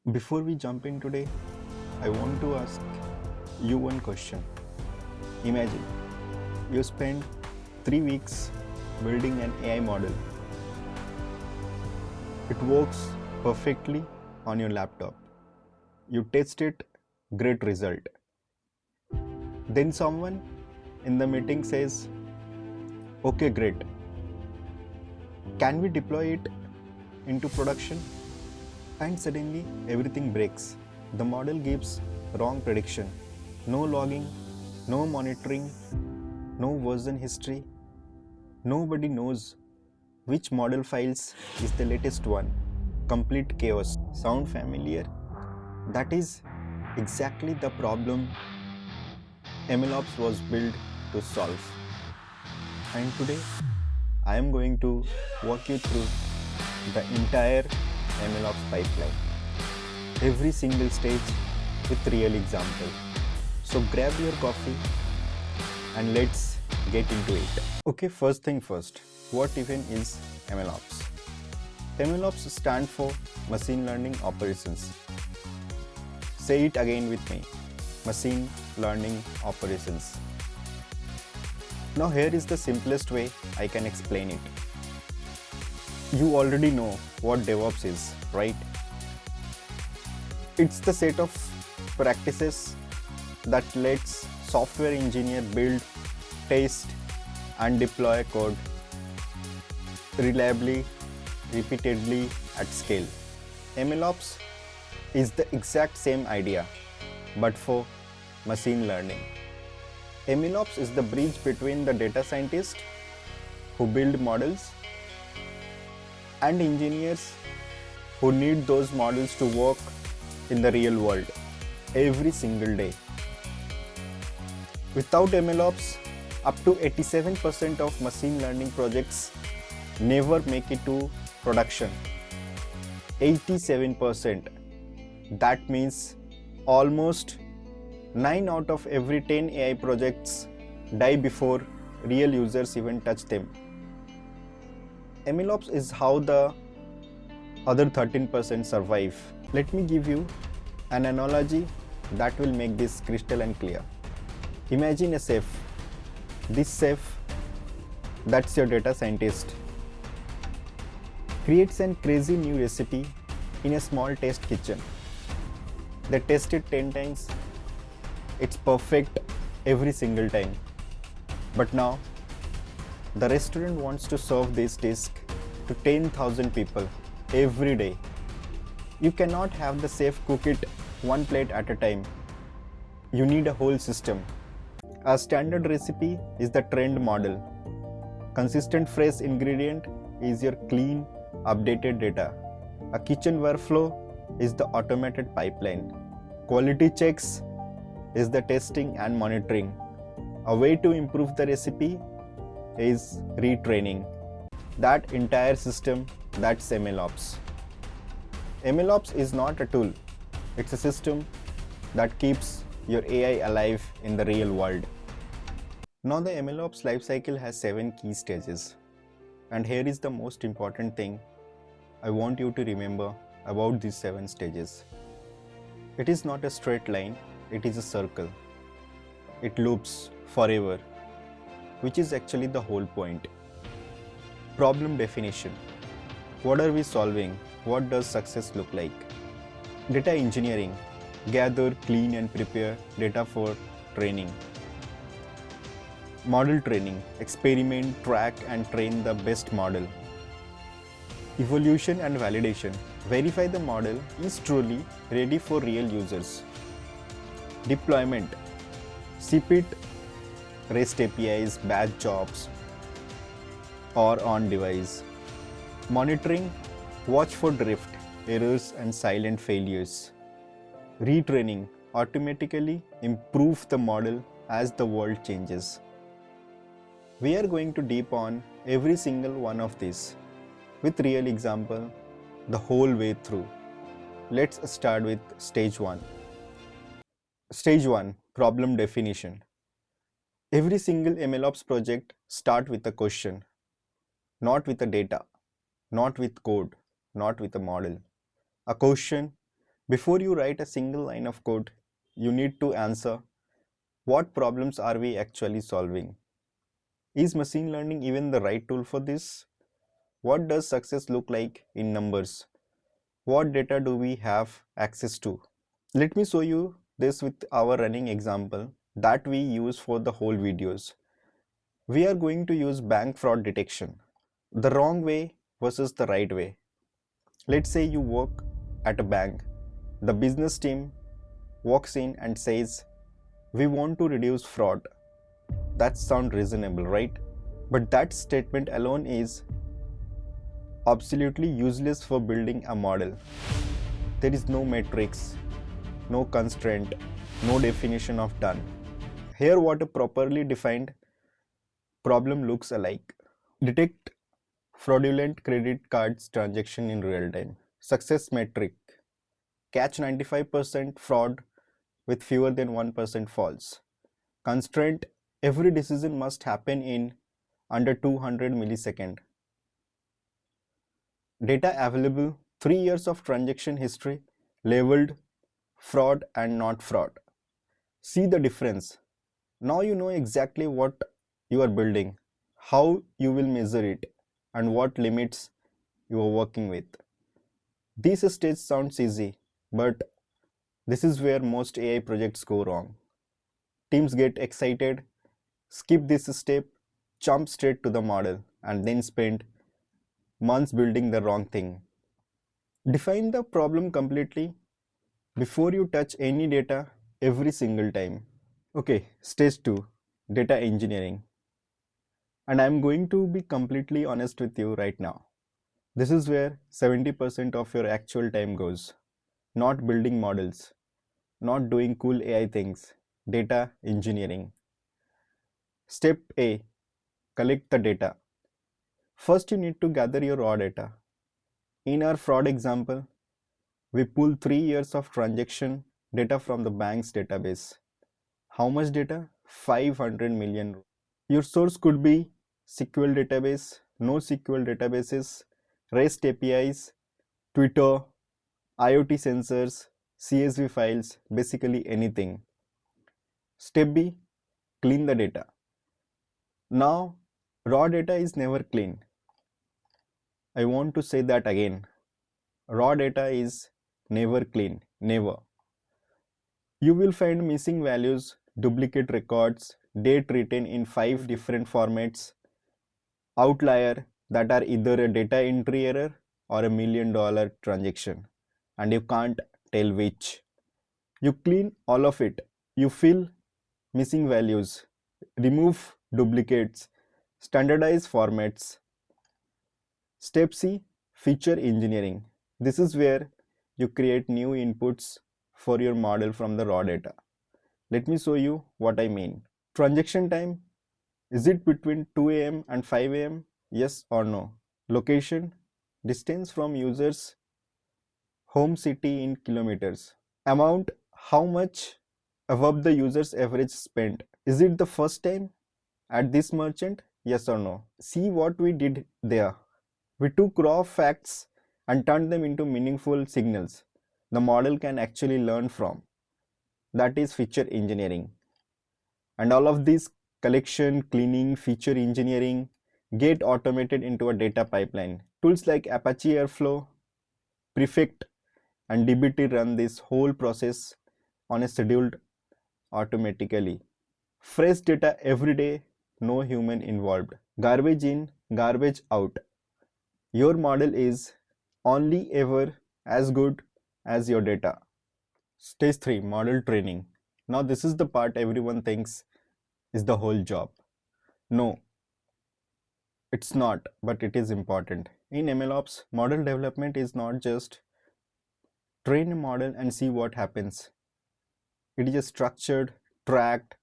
Before we jump in today, I want to ask you one question. Imagine you spend 3 weeks building an AI model. It works perfectly on your laptop. You test it, great result. Then someone in the meeting says, "Okay, great. Can we deploy it into production?" And suddenly everything breaks. The model gives wrong prediction. No logging, no monitoring, no version history. Nobody knows which model files is the latest one. Complete chaos. Sound familiar? That is exactly the problem MLOps was built to solve. And today I am going to walk you through the entire MLOps pipeline, every single stage with real example. So grab your coffee and let's get into it. Okay, first thing first, what even is MLOps? MLOps stand for Machine Learning Operations. Say it again with me, Machine Learning Operations. Now here is the simplest way I can explain it. You already know what DevOps is, right? It's the set of practices that lets software engineer build, test, and deploy code reliably, repeatedly at scale. MLOps is the exact same idea, but for machine learning. MLOps is the bridge between the data scientists who build models and engineers who need those models to work in the real world every single day. Without MLOps, up to 87% of machine learning projects never make it to production. 87%. That means almost 9 out of every 10 AI projects die before real users even touch them. MLOps is how the other 13% survive. Let me give you an analogy that will make this crystal and clear. Imagine a chef. This chef, that's your data scientist, creates a crazy new recipe in a small test kitchen. They test it 10 times. It's perfect every single time. But now, the restaurant wants to serve this dish to 10,000 people every day. You cannot have the chef cook it one plate at a time. You need a whole system. A standard recipe is the trend model. Consistent fresh ingredient is your clean, updated data. A kitchen workflow is the automated pipeline. Quality checks is the testing and monitoring. A way to improve the recipe is retraining. That entire system, that's MLOps. MLOps is not a tool. It's a system that keeps your AI alive in the real world. Now the MLOps lifecycle has 7 key stages. And here is the most important thing I want you to remember about these 7 stages. It is not a straight line, it is a circle. It loops forever, which is actually the whole point. Problem definition. What are we solving? What does success look like? Data engineering. Gather, clean and prepare data for training. Model training. Experiment, track and train the best model. Evolution and validation. Verify the model is truly ready for real users. Deployment. Ship it, REST APIs, batch jobs, or on device. Monitoring. Watch for drift, errors and silent failures. Retraining. Automatically improve the model as the world changes. We are going to deep on every single one of these with real example the whole way through. Let's start with stage 1. Stage 1. Problem definition. Every single MLOps project starts with a question, not with a data, not with code, not with a model. A question, Before you write a single line of code, you need to answer, what problems are we actually solving? Is machine learning even the right tool for this? What does success look like in numbers? What data do we have access to? Let me show you this with our running example that we use for the whole videos. We are going to use bank fraud detection, the wrong way versus the right way. Let's say you work at a bank. The business team walks in and says, we want to reduce fraud. That sounds reasonable, right? But that statement alone is absolutely useless for building a model. There is no metrics, no constraint, no definition of done. Here what a properly defined problem looks alike. Detect fraudulent credit cards transaction in real time. Success metric. Catch 95% fraud with fewer than 1% false. Constraint. Every decision must happen in under 200 milliseconds. Data available, 3 years of transaction history, labeled fraud and not fraud. See the difference. Now you know exactly what you are building, how you will measure it, and what limits you are working with. This stage sounds easy, but this is where most AI projects go wrong. Teams get excited, skip this step, jump straight to the model, and then spend months building the wrong thing. Define the problem completely before you touch any data every single time. Okay, stage 2, data engineering. And I'm going to be completely honest with you right now. This is where 70% of your actual time goes. Not building models, not doing cool AI things, data engineering. Step A, collect the data. First, you need to gather your raw data. In our fraud example, we pull 3 years of transaction data from the bank's database. How much data? 500 million. Your source could be SQL database, NoSQL databases, REST APIs, Twitter, IoT sensors, CSV files, basically anything. Step B, clean the data. Now, raw data is never clean. I want to say that again. Raw data is never clean, never. You will find missing values, duplicate records, date written in 5 different formats, outlier that are either a data entry error or a $1 million transaction, and you can't tell which. You clean all of it. You fill missing values, remove duplicates, standardize formats. Step C, feature engineering. This is where you create new inputs for your model from the raw data. Let me show you what I mean. Transaction time, is it between 2 a.m. and 5 a.m.? Yes or no? Location, distance from user's home city in kilometers. Amount, how much above the user's average spent. Is it the first time at this merchant? Yes or no? See what we did there. We took raw facts and turned them into meaningful signals the model can actually learn from. That is feature engineering. And all of this collection, cleaning, feature engineering get automated into a data pipeline. Tools like Apache Airflow, Prefect, and dbt run this whole process on a scheduled automatically. Fresh data every day, no human involved. Garbage in, garbage out. Your model is only ever as good as your data. Stage 3, model training. Now this is the part everyone thinks is the whole job. No, it's not, but it is important. In MLOps, model development is not just train a model and see what happens. It is a structured, tracked,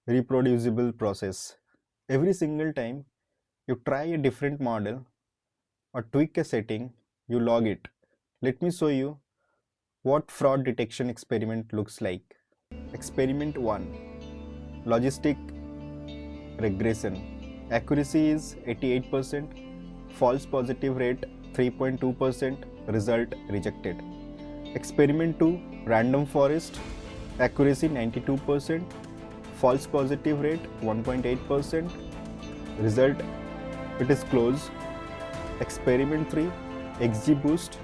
reproducible process. Every single time you try a different model or tweak a setting, you log it. Let me show you what fraud detection experiment looks like. Experiment 1, logistic regression. Accuracy is 88%, false positive rate 3.2%, result rejected. Experiment 2, random forest, accuracy 92%, false positive rate 1.8%, result it is close. Experiment 3, XGBoost,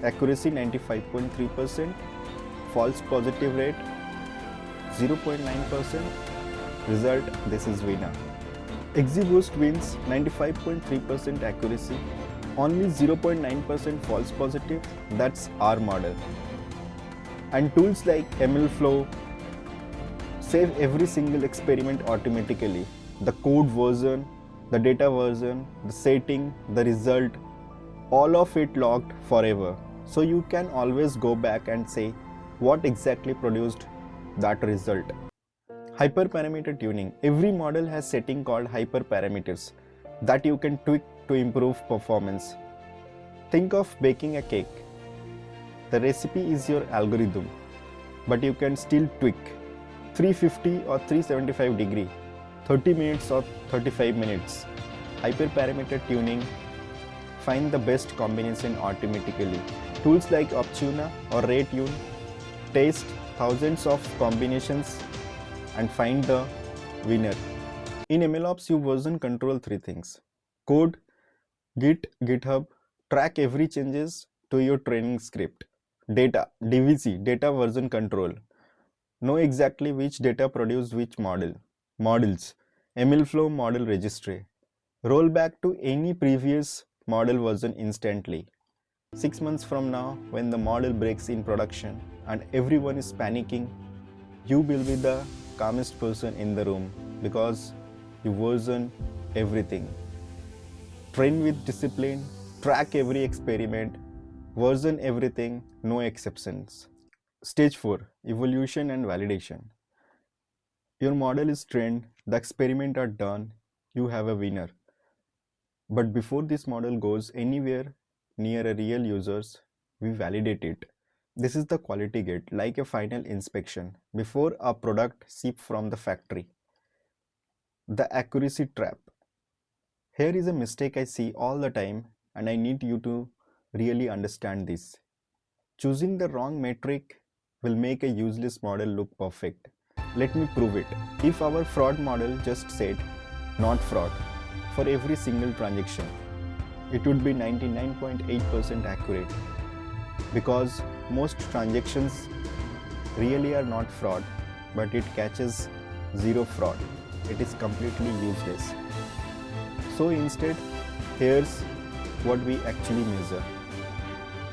accuracy 95.3%, false positive rate 0.9%, result this is winner. XGBoost wins 95.3% accuracy, only 0.9% false positive, that's our model. And tools like MLflow save every single experiment automatically. The code version, the data version, the setting, the result, all of it logged forever. So you can always go back and say what exactly produced that result. Hyperparameter tuning. Every model has setting called hyperparameters that you can tweak to improve performance. Think of baking a cake. The recipe is your algorithm, but you can still tweak 350 or 375 degree, 30 minutes or 35 minutes. Hyperparameter tuning, find the best combination automatically. Tools like Optuna or Raytune test thousands of combinations and find the winner. In MLOps, you version control 3 things: code, Git, GitHub, track every changes to your training script. Data, DVC, data version control, know exactly which data produced which model. Models, MLflow model registry, roll back to any previous model version instantly. 6 months from now, when the model breaks in production and everyone is panicking, you will be the calmest person in the room because you version everything. Train with discipline, track every experiment, version everything, no exceptions. Stage 4, evolution and validation. Your model is trained, the experiments are done, you have a winner. But before this model goes anywhere near a real users, we validate it. This is the quality gate, like a final inspection before a product ships from the factory. The accuracy trap. Here is a mistake I see all the time and I need you to really understand this. Choosing the wrong metric will make a useless model look perfect. Let me prove it. If our fraud model just said not fraud for every single transaction, it would be 99.8% accurate, because most transactions really are not fraud, but it catches zero fraud. It is completely useless. So instead, here's what we actually measure: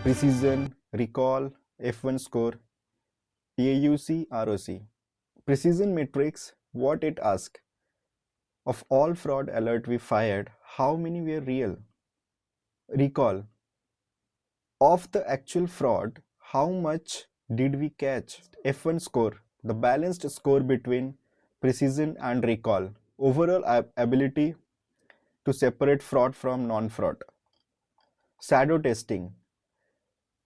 precision, recall, F1 score, AUC, ROC. Precision metrics, what it asks: of all fraud alert we fired, how many were real? Recall, of the actual fraud, how much did we catch? F1 score, the balanced score between precision and recall, overall ability to separate fraud from non-fraud. Shadow testing.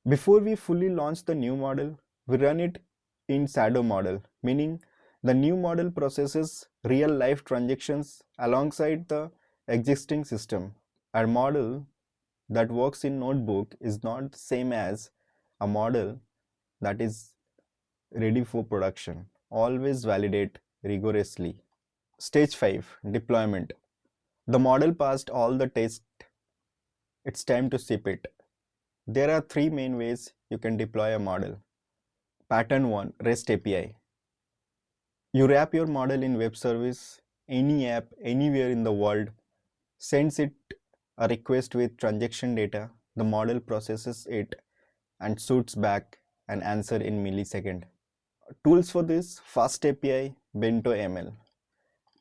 Before we fully launch the new model, we run it in shadow model, meaning the new model processes real life transactions alongside the existing system. A model that works in notebook is not the same as a model that is ready for production. Always validate rigorously. Stage 5, deployment. The model passed all the tests. It's time to ship it. There are 3 main ways you can deploy a model. Pattern 1, REST API. You wrap your model in web service, any app, anywhere in the world, sends it a request with transaction data, the model processes it and shoots back an answer in millisecond. Tools for this: Fast API, Bento ML.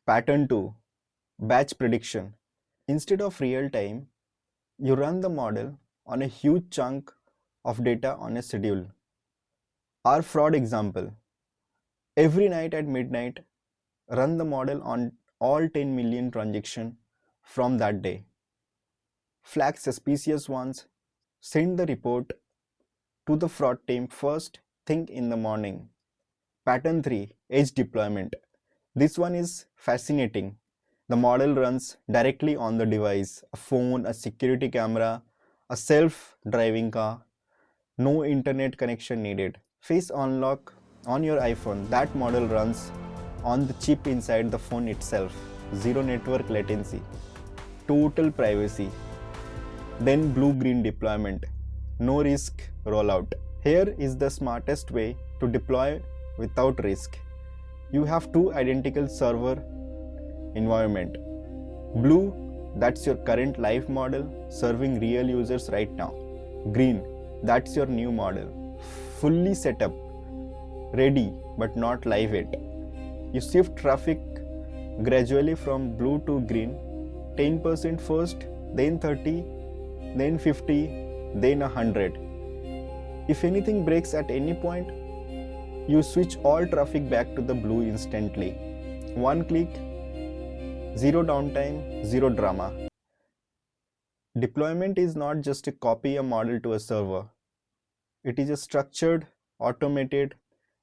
Pattern 2, batch prediction. Instead of real time, you run the model on a huge chunk of data on a schedule. Our fraud example: every night at midnight, run the model on all 10 million transactions from that day. Flag suspicious ones, send the report to the fraud team first thing in the morning. Pattern 3, edge deployment. This one is fascinating. The model runs directly on the device, a phone, a security camera, a self-driving car. No internet connection needed. Face unlock on your iPhone. That model runs on the chip inside the phone itself. Zero network latency. Total privacy. Then blue-green deployment. No risk rollout. Here is the smartest way to deploy without risk. You have two identical server environment. Blue, that's your current live model serving real users right now. Green, that's your new model. Fully set up, ready but not live yet. You shift traffic gradually from blue to green, 10% first, then 30, then 50, then 100. If anything breaks at any point, you switch all traffic back to the blue instantly. One click, zero downtime, zero drama. Deployment is not just a copy a model to a server. It is a structured, automated,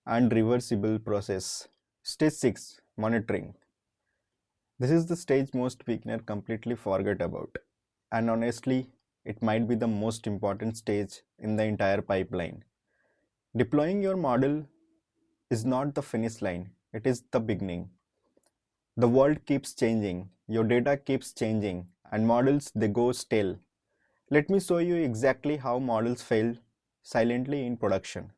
and reversible process. Stage 6, monitoring. This is the stage most beginners completely forget about. And honestly, it might be the most important stage in the entire pipeline. Deploying your model is not the finish line, it is the beginning. The world keeps changing, your data keeps changing, and models they go stale. Let me show you exactly how models fail silently in production.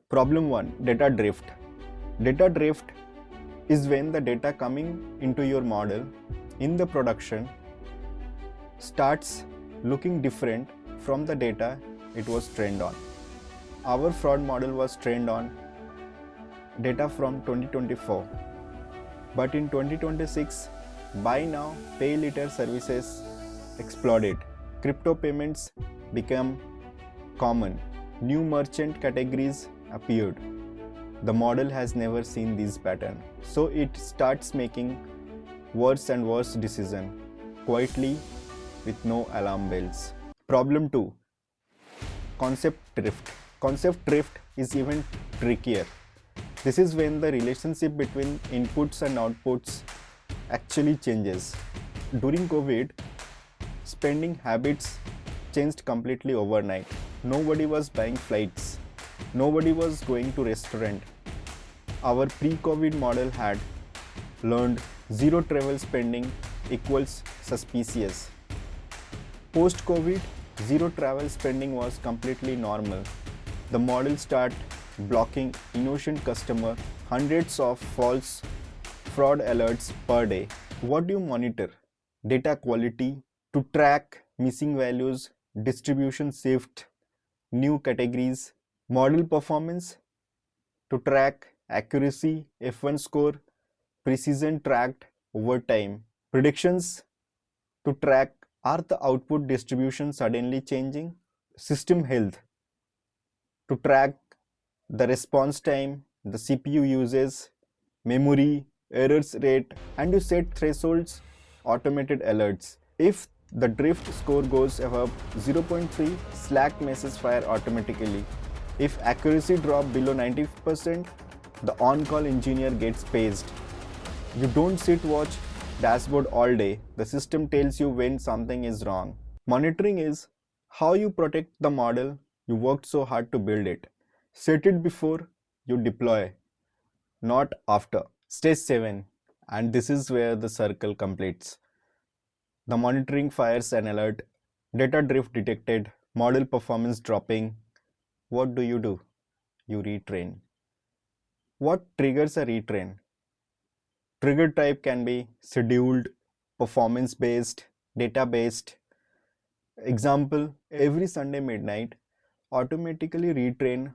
Problem 1, data drift. Data drift is when the data coming into your model in the production starts looking different from the data it was trained on. Our fraud model was trained on data from 2024, but in 2026, buy now, pay later services exploded. Crypto payments became common. New merchant categories appeared. The model has never seen this pattern, so it starts making worse and worse decisions quietly with no alarm bells. Problem 2, concept drift. Concept drift is even trickier. This is when the relationship between inputs and outputs actually changes. During COVID, spending habits changed completely overnight. Nobody was buying flights. Nobody was going to restaurant. Our pre-COVID model had learned zero travel spending equals suspicious. Post-COVID, zero travel spending was completely normal. The model started blocking innocent customer, hundreds of false fraud alerts per day. What do you monitor? Data quality to track missing values, distribution shift, new categories, model performance to track accuracy, F1 score, precision tracked over time, predictions to track are the output distribution suddenly changing, system health to track the response time, the CPU uses, memory, errors rate, and you set thresholds, automated alerts. If the drift score goes above 0.3, Slack message fire automatically. If accuracy drop below 90%, the on-call engineer gets paged. You don't sit watch dashboard all day. The system tells you when something is wrong. Monitoring is how you protect the model you worked so hard to build it. Set it before you deploy, not after. Stage 7, and this is where the circle completes. The monitoring fires an alert, data drift detected, model performance dropping. What do? You retrain. What triggers a retrain? Trigger type can be scheduled, performance-based, data-based. Example, every Sunday midnight, automatically retrain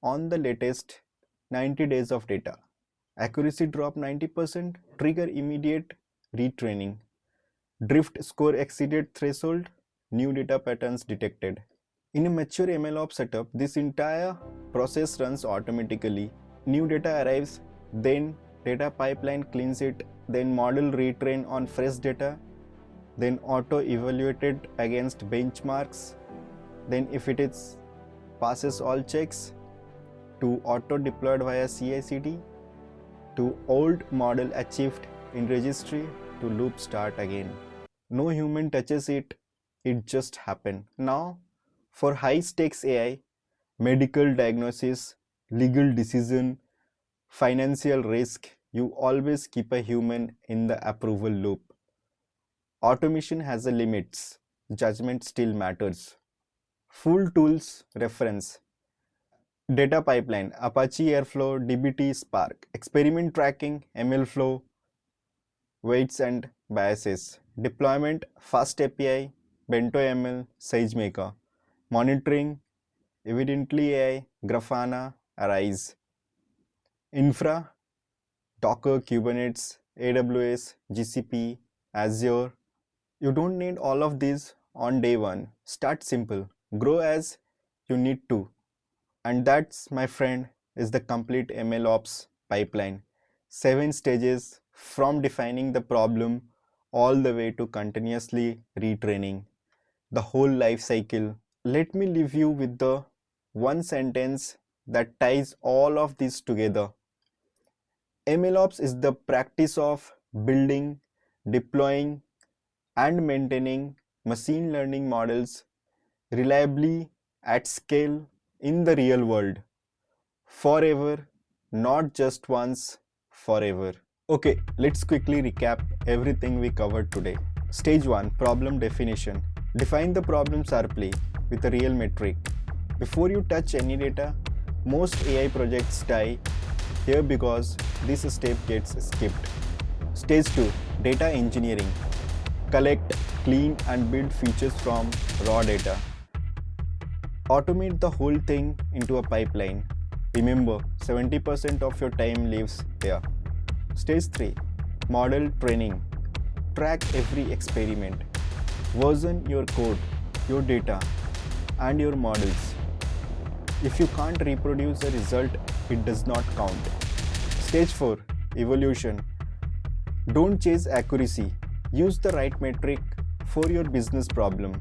on the latest 90 days of data. Accuracy drop 90%, trigger immediate retraining. Drift score exceeded threshold, new data patterns detected. In a mature MLOps setup, this entire process runs automatically. New data arrives, then data pipeline cleans it, then model retrain on fresh data, then auto evaluated against benchmarks, then if it is passes all checks, to auto deployed via CI/CD, to old model achieved in registry, to loop start again. No human touches it, it just happened. Now For high-stakes AI, medical diagnosis, legal decision, financial risk, you always keep a human in the approval loop. Automation has a limits. Judgment still matters. Full tools reference. Data pipeline, Apache Airflow, DBT, Spark. Experiment tracking, MLflow, weights and biases. Deployment, Fast API, Bento ML, SageMaker. Monitoring, Evidently AI, Grafana, Arise. Infra, Docker, Kubernetes, AWS, GCP, Azure. You don't need all of these on day one. Start simple. Grow as you need to. And that's, my friend, is the complete MLOps pipeline. 7 stages from defining the problem all the way to continuously retraining. The whole life cycle. Let me leave you with the one sentence that ties all of this together. MLOps is the practice of building, deploying, and maintaining machine learning models reliably at scale in the real world. Forever, not just once, forever. Okay, let's quickly recap everything we covered today. Stage 1, problem definition. Define the problem sharply with a real metric. Before you touch any data, most AI projects die here because this step gets skipped. Stage 2, data engineering. Collect, clean, and build features from raw data. Automate the whole thing into a pipeline. Remember, 70% of your time lives here. Stage 3, model training. Track every experiment. Version your code, your data, and your models. If you can't reproduce a result, it does not count. Stage 4, evolution. Don't chase accuracy. Use the right metric for your business problem.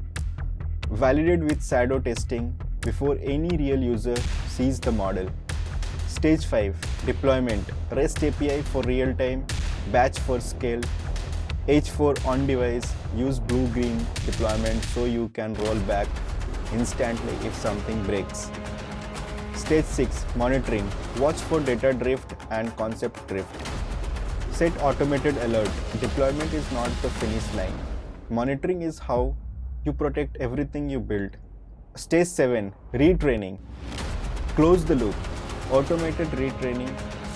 Validate with shadow testing before any real user sees the model. Stage 5, deployment. REST API for real-time, batch for scale, H for on-device. Use blue-green deployment so you can roll back instantly if something breaks. Stage 6, monitoring. Watch for data drift and concept drift. Set automated alert. Deployment is not the finish line. Monitoring is how you protect everything you build. Stage 7, retraining. Close the loop. Automated retraining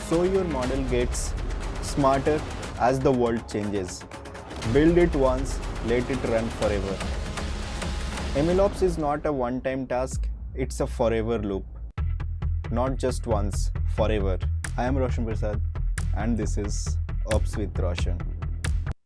so your model gets smarter as the world changes. Build it once, let it run forever. MLOps is not a one-time task, it's a forever loop. Not just once, forever. I am Roshan Prasad and this is Ops with Roshan.